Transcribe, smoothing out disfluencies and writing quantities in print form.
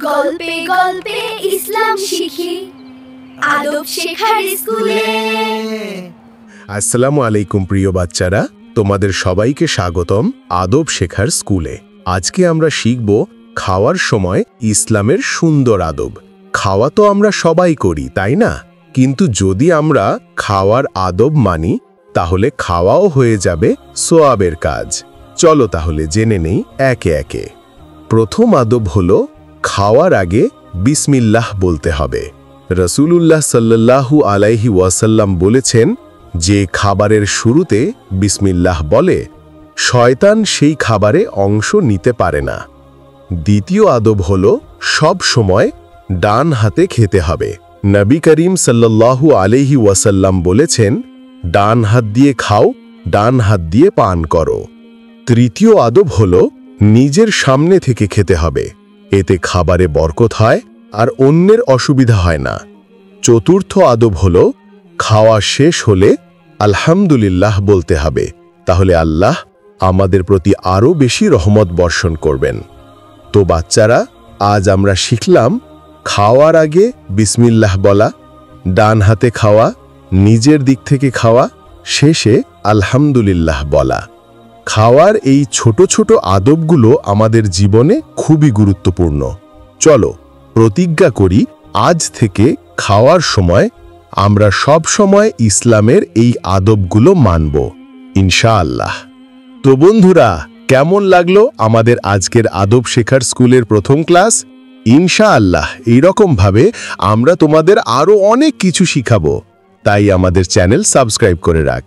গল্পে গল্পে ইসলাম শিখি আদব শেখার স্কুলে। আসসালামু আলাইকুম প্রিয় বাচ্চারা, তোমাদের সবাইকে স্বাগতম আদব শেখার স্কুলে। আজকে আমরা শিখব খাওয়ার সময় ইসলামের সুন্দর আদব। খাওয়া তো আমরা সবাই করি, তাই না? কিন্তু যদি আমরা খাওয়ার আদব মানি তাহলে খাওয়াও হয়ে যাবে সোয়াবের কাজ। চলো তাহলে জেনে নেই একে একে। প্রথম আদব হলো খাওয়ার আগে বিসমিল্লাহ বলতে হবে। রাসূলুল্লাহ সাল্লাল্লাহু আলাইহি ওয়াসাল্লাম বলেছেন, যে খাবারের শুরুতে বিসমিল্লাহ বলে শয়তান সেই খাবারে অংশ নিতে পারে না। দ্বিতীয় আদব হলো সব সময় ডান হাতে খেতে হবে। নবী করিম সাল্লাল্লাহু আলাইহি ওয়াসাল্লাম বলেছেন, ডান হাত দিয়ে খাও, ডান হাত দিয়ে পান করো। তৃতীয় আদব হলো নিজের সামনে থেকে খেতে হবে, এতে খাবারে বরকত হয় আর অন্যের অসুবিধা হয় না। চতুর্থ আদব হলো খাওয়া শেষ হলে আলহামদুলিল্লাহ বলতে হবে, তাহলে আল্লাহ আমাদের প্রতি আরও বেশি রহমত বর্ষণ করবেন। তো বাচ্চারা, আজ আমরা শিখলাম খাওয়ার আগে বিসমিল্লাহ বলা, ডান হাতে খাওয়া, নিজের দিক থেকে খাওয়া, শেষে আলহামদুলিল্লাহ বলা। খাওয়ার এই ছোট ছোট আদবগুলো আমাদের জীবনে খুবই গুরুত্বপূর্ণ। চলো প্রতিজ্ঞা করি, আজ থেকে খাওয়ার সময় আমরা সব সময় ইসলামের এই আদবগুলো মানব, ইনশাআল্লাহ। তো বন্ধুরা, কেমন লাগলো আমাদের আজকের আদব শেখার স্কুলের প্রথম ক্লাস? ইনশাআল্লাহ এইরকমভাবে আমরা তোমাদের আরও অনেক কিছু শিখাবো, তাই আমাদের চ্যানেল সাবস্ক্রাইব করে রাখ।